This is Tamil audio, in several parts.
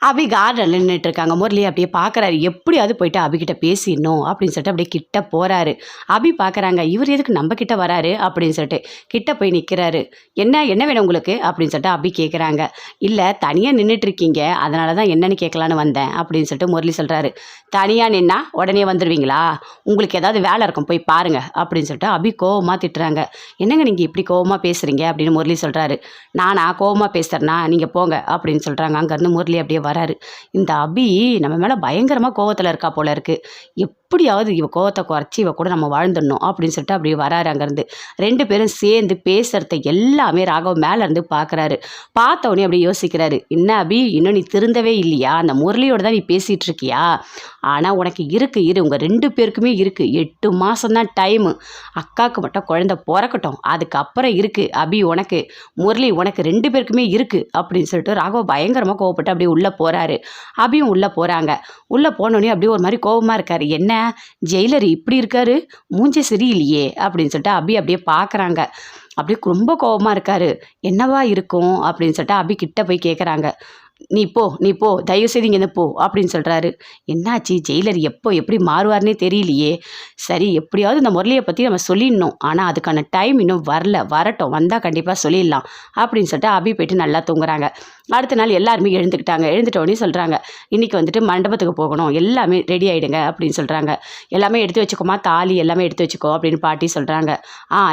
அபி கார்டனில் நின்றுட்டு இருக்காங்க. முரளி அப்படியே பார்க்குறாரு. எப்படியாவது போயிட்டு அபிகிட்ட பேசிடணும் அப்படின்னு சொல்லிட்டு அப்படியே கிட்ட போகிறாரு. அபி பார்க்குறாங்க, இவர் எதுக்கு நம்ம கிட்ட வராரு அப்படின்னு சொல்லிட்டு கிட்ட போய் நிற்கிறாரு. என்ன என்ன வேணும் உங்களுக்கு அப்படின்னு சொல்லிட்டு அபி கேட்குறாங்க. இல்லை, தனியாக நின்றுட்டு இருக்கீங்க, அதனால தான் என்னன்னு கேட்கலான்னு வந்தேன் அப்படின்னு சொல்லிட்டு முரளி சொல்கிறாரு. தனியாக நின்னா உடனே வந்துடுவீங்களா? உங்களுக்கு ஏதாவது வேலை இருக்கும், போய் பாருங்க அப்படின்னு சொல்லிட்டு அபி கோவமாக திட்டுறாங்க. என்னங்க நீங்கள் இப்படி கோவமாக பேசுகிறீங்க அப்படின்னு முரளி சொல்கிறாரு. நானா கோவமாக பேசுகிறேன்னா நீங்கள் போங்க அப்படின்னு சொல்கிறாங்க. அங்கேருந்து முரளி அப்படியே வராரு. இந்த அபி நம்ம மேலே பயங்கரமாக கோவத்தில் இருக்கா போல இருக்குது. எப்படியாவது இவ கோவத்தை குறைச்சி இவ கூட நம்ம வாழ்ந்துடணும் அப்படின்னு சொல்லிட்டு அப்படியே வராரு. அங்கேருந்து 2 பேரும் சேர்ந்து பேசுகிறத எல்லாமே ராகவ் மேலேருந்து பார்க்குறாரு. பார்த்த உடனே அப்படியே யோசிக்கிறாரு. என்ன அபி, இன்னும் நீ திருந்தவே இல்லையா? அந்த முரளியோட தான் நீ பேசிகிட்டு இருக்கியா? ஆனால் உனக்கு இரு உங்கள் 2 பேருக்குமே இருக்குது. 8 மாதம்தான் டைமு. அக்காவுக்கு மட்டும் குழந்தை பிறக்கட்டும், அதுக்கப்புறம் இருக்குது அபி உனக்கு, முரளி உனக்கு 2 பேருக்குமே இருக்குது அப்படின்னு சொல்லிட்டு ராகவ் பயங்கரமாக கோவப்பட்டு அப்படியே உள்ளே போகிறாரு. அபியும் உள்ளே போகிறாங்க. உள்ளே போனோடனே அப்படியே ஒரு மாதிரி கோவமாக இருக்காரு. என்ன ஜெயிலர் இப்படி இருக்காரு, மூஞ்சி சரியில்லையே அப்படின்னு சொல்லிட்டு அபி அப்படியே பார்க்குறாங்க. அப்படியே ரொம்ப கோவமாக இருக்காரு. என்னவா இருக்கும் அப்படின்னு சொல்லிட்டு அபி கிட்ட போய் கேட்குறாங்க. நீ போ தயவுசெய்து இங்கே போ அப்படின்னு சொல்கிறாரு. என்னாச்சு, ஜெயிலர் எப்படி மாறுவார்னே தெரியலையே. சரி, எப்படியாவது இந்த முரளியை பற்றி நம்ம சொல்லிடணும், ஆனால் அதுக்கான டைம் இன்னும் வரட்டும், வந்தால் கண்டிப்பாக சொல்லிடலாம் அப்படின்னு சொல்லிட்டு அபி போயிட்டு நல்லா தூங்குறாங்க. அடுத்த நாள் எல்லாருமே எழுந்துக்கிட்டாங்க. எழுந்துட்டோடனே சொல்கிறாங்க, இன்றைக்கி வந்துட்டு மண்டபத்துக்கு போகணும், எல்லாமே ரெடி ஆகிடுங்க அப்படின்னு சொல்கிறாங்க. எல்லாமே எடுத்து வச்சுக்கோமா, தாலி எல்லாமே எடுத்து வச்சுக்கோ அப்படின்னு பாட்டி சொல்கிறாங்க.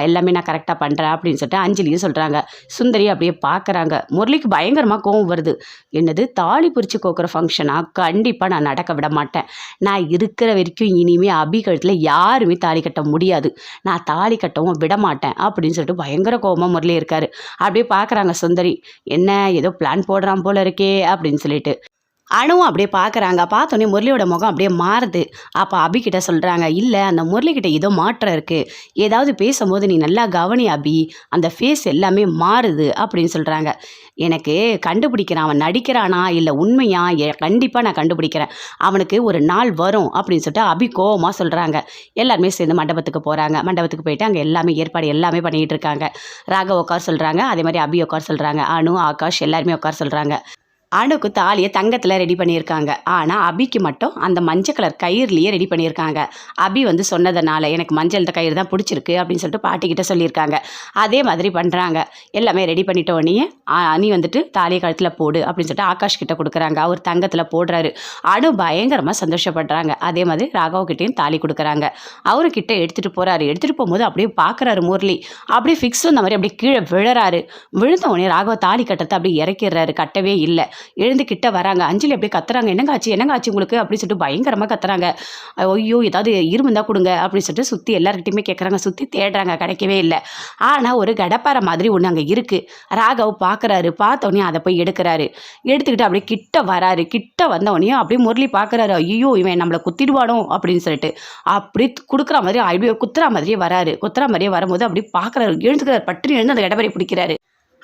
எல்லாமே நான் கரெக்டாக பண்ணுறேன் அப்படின்னு சொல்லிட்டு அஞ்சலியும் சொல்கிறாங்க. சுந்தரி அப்படியே பார்க்குறாங்க. முரளிக்கு பயங்கரமாக கோவம் வருது. என்னது, தாலி பிரித்து கோக்குற ஃபங்க்ஷனா? கண்டிப்பாக நான் நடக்க விட மாட்டேன். நான் இருக்கிற வரைக்கும் இனிமேல் அபி கழுத்தில் யாருமே தாலி கட்ட முடியாது. நான் தாலி கட்டவும் விட மாட்டேன் அப்படின்னு சொல்லிட்டு பயங்கர கோவமாக முரளி இருக்காரு. அப்படியே பார்க்குறாங்க சுந்தரி. என்ன ஏதோ பிளான் போடுறான் போல இருக்கே அப்படின்னு சொல்லிட்டு அணுவும் அப்படியே பார்க்குறாங்க. பார்த்தோன்னே முரளியோட முகம் அப்படியே மாறுது. அப்போ அபிகிட்ட சொல்கிறாங்க, இல்லை அந்த முரளிக்கிட்ட ஏதோ மாற்றம் இருக்குது, ஏதாவது பேசும்போது நீ நல்லா கவனி அபி, அந்த ஃபேஸ் எல்லாமே மாறுது அப்படின்னு சொல்கிறாங்க. எனக்கு கண்டுபிடிக்கிறேன், அவன் நடிக்கிறானா இல்லை உண்மையா, கண்டிப்பாக நான் கண்டுபிடிக்கிறேன், அவனுக்கு ஒரு நாள் வரும் அப்படின்னு சொல்லிட்டு அபி கோவமாக சொல்கிறாங்க. எல்லாருமே சேர்ந்து மண்டபத்துக்கு போகிறாங்க. மண்டபத்துக்கு போயிட்டு அங்கே எல்லாமே ஏற்பாடு எல்லாமே பண்ணிக்கிட்டு இருக்காங்க. ராகவ் உட்கார் சொல்கிறாங்க, அதே மாதிரி அபி உட்கார் சொல்கிறாங்க, அனு ஆகாஷ் எல்லாருமே உட்கார் சொல்கிறாங்க. அணுக்கு தாலியை தங்கத்தில் ரெடி பண்ணியிருக்காங்க. ஆனால் அபிக்கு மட்டும் அந்த மஞ்சள் கலர் கயிறுலேயே ரெடி பண்ணியிருக்காங்க. அபி வந்து சொன்னதுனால எனக்கு மஞ்சள் கயிறு தான் பிடிச்சிருக்கு அப்படின்னு சொல்லிட்டு பாட்டிக்கிட்ட சொல்லியிருக்காங்க. அதே மாதிரி பண்ணுறாங்க. எல்லாமே ரெடி பண்ணிட்டோடனே நீ வந்துட்டு தாலியை கழுத்தில் போடு அப்படின்னு சொல்லிட்டு ஆகாஷ் கிட்ட கொடுக்குறாங்க. அவர் தங்கத்தில் போடுறாரு. அணு பயங்கரமாக சந்தோஷப்படுறாங்க. அதே மாதிரி ராகவ்கிட்டையும் தாலி கொடுக்குறாங்க. அவருக்கிட்ட எடுத்துகிட்டு போகிறாரு. எடுத்துகிட்டு போகும்போது அப்படியே பார்க்குறாரு முரளி. அப்படியே ஃபிக்ஸ் வந்த மாதிரி அப்படியே கீழே விழுறாரு. விழுந்த உடனே ராகவ தாலி கட்டத்தை அப்படியே இறக்கிடுறாரு. கட்டவே இல்லை. எழுந்து கிட்ட வராங்க. அஞ்சலி அப்படியே கத்துறாங்க, என்னங்காச்சு உங்களுக்கு அப்படின்னு சொல்லிட்டு பயங்கரமாக கத்துறாங்க. ஐயோ, ஏதாவது இரும்பு இருந்தால் கொடுங்க அப்படின்னு சொல்லிட்டு சுற்றி எல்லாருக்கிட்டையுமே கேட்குறாங்க. சுற்றி தேடுறாங்க, கிடைக்கவே இல்லை. ஆனால் ஒரு கடப்பாறை மாதிரி ஒன்று அங்கே இருக்குது. ராகவ் பார்க்குறாரு. பார்த்தோன்னே அதை போய் எடுக்கிறாரு. எடுத்துக்கிட்டு அப்படியே கிட்ட வராரு. கிட்ட வந்தவொடனே அப்படியே முரளி பார்க்குறாரு. ஐயோ, இவன் நம்மளை குத்திடுவானோ அப்படின்னு சொல்லிட்டு அப்படி கொடுக்குற மாதிரி அப்படியே குத்துற மாதிரியே வராரு. குத்துற மாதிரியே வரும்போது அப்படியே பார்க்குறாரு. எழுந்துக்கிறாரு. பட்டு எழுந்து அந்த கடப்பாறையை பிடிக்கிறாரு.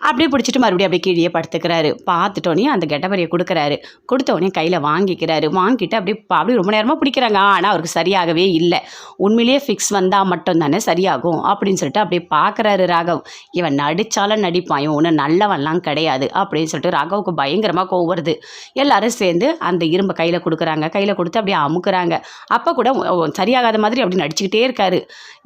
அப்படியே பிடிச்சிட்டு மறுபடியும் அப்படியே கீழே படுத்துக்கிறாரு. பார்த்துட்டோன்னே அந்த கெட்டபரியை கொடுக்குறாரு. கொடுத்தோடனே கையில் வாங்கிக்கிறாரு. வாங்கிட்டு அப்படியே ரொம்ப நேரமாக பிடிக்கிறாங்க. ஆனால் அவருக்கு சரியாகவே இல்லை. உண்மையிலேயே ஃபிக்ஸ் வந்தால் மட்டும்தானே சரியாகும் அப்படின்னு சொல்லிட்டு அப்படியே பார்க்குறாரு ராகவ். இவன் நடித்தாலும் நடிப்பான், இவன் ஒன்றும் நல்லவன்லாம் கிடையாது அப்படின்னு சொல்லிட்டு ராகவுக்கு பயங்கரமாக கோவம் வருது. எல்லாரும் சேர்ந்து அந்த இரும்பை கையில் கொடுக்குறாங்க. கையில் கொடுத்து அப்படியே அமுக்குறாங்க. அப்போ கூட சரியாகாத மாதிரி அப்படி நடிச்சுக்கிட்டே இருக்காரு.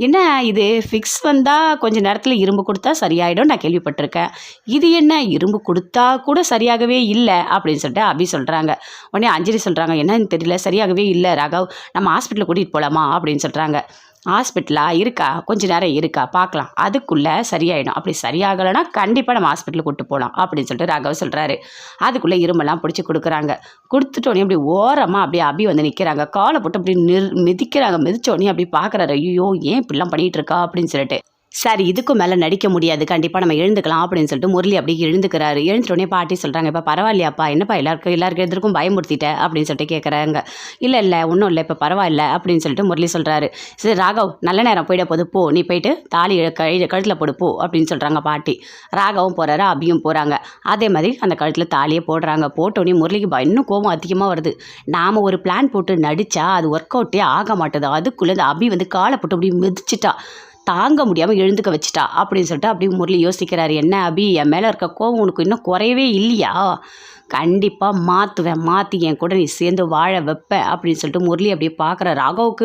என்ன இது, ஃபிக்ஸ் வந்தால் கொஞ்சம் நேரத்தில் இரும்பு கொடுத்தா சரியாயிடும் நான் கேள்விப்பட்டிருக்கேன், இது என்ன இரும்பு கொடுத்தா கூட சரியாகவே இல்லை அப்படின்னு சொல்லிட்டு அபி சொல்கிறாங்க. உடனே அஞ்சலி சொல்கிறாங்க, என்னன்னு தெரியல, சரியாகவே இல்லை ராகவ், நம்ம ஹாஸ்பிட்டலுக்கு கூட்டிகிட்டு போகலாமா அப்படின்னு சொல்கிறாங்க. ஹாஸ்பிட்டலா இருக்கா, கொஞ்சம் நேரம் இருக்கா பார்க்கலாம், அதுக்குள்ளே சரியாயிடும், அப்படி சரியாகலைன்னா கண்டிப்பாக நம்ம ஹாஸ்பிட்டலுக்கு கூப்பிட்டு போகலாம் அப்படின்னு சொல்லிட்டு ராகவ் சொல்கிறாரு. அதுக்குள்ளே இரும்பெல்லாம் பிடிச்சி கொடுக்குறாங்க. கொடுத்துட்டோன்னே அப்படி ஓரமாக அப்படியே அபி வந்து நிற்கிறாங்க. காலை போட்டு அப்படி மிதிக்கிறாங்க. மிதிச்சோடனே அப்படி பார்க்குறாரு. ஐயோ, ஏன் இப்படிலாம் பண்ணிகிட்டு இருக்கா அப்படின்னு சொல்லிட்டு. சரி, இதுக்கும் மேலே நடிக்க முடியாது, கண்டிப்பாக நம்ம எழுந்துக்கலாம் அப்படின்னு சொல்லிட்டு முரளி அப்படி எழுந்துக்கிறாரு. எழுந்துட்டோடனே பாட்டி சொல்கிறாங்க, இப்போ பரவாயில்லையாப்பா, என்னப்பா எல்லாருக்கும் எதிர்க்கும் பயமுறுத்திட்டேன் அப்படின்னு சொல்லிட்டு கேட்குறாங்க. இல்லை ஒன்றும் இல்லை, இப்போ பரவாயில்ல அப்படின்னு சொல்லிட்டு முரளி சொல்கிறாரு. சரி ராகவ், நல்ல நேரம் போயிட போது, போ நீ போயிட்டு தாலி கழுத்தில் போடு போ அப்படின்னு சொல்கிறாங்க பாட்டி. ராகவும் போகிறாரு, அபியும் போகிறாங்க. அதே மாதிரி அந்த கழுத்தில் தாலியே போடுறாங்க. போட்டோடனே முரளிக்கு இன்னும் கோபம் அதிகமாக வருது. நாம் ஒரு பிளான் போட்டு நடித்தா அது ஒர்க் அவுட்டே ஆக மாட்டுது. அதுக்குள்ளே இந்த அபி வந்து காலை போட்டு அப்படி மிதிச்சிட்டா, தாங்க முடியாமல் எழுந்துக்க வச்சுட்டா அப்படின்னு சொல்லிட்டு அப்படி முரளி யோசிக்கிறாரு. என்ன அபி, என் மேலே இருக்க கோவம் உனக்கு இன்னும் குறையவே இல்லையா? கண்டிப்பாக மாற்றுவேன், மாற்றி என் கூட நீ சேர்ந்து வாழ வைப்ப அப்படின்னு சொல்லிட்டு முரளி அப்படியே பார்க்குற ராகவுக்கு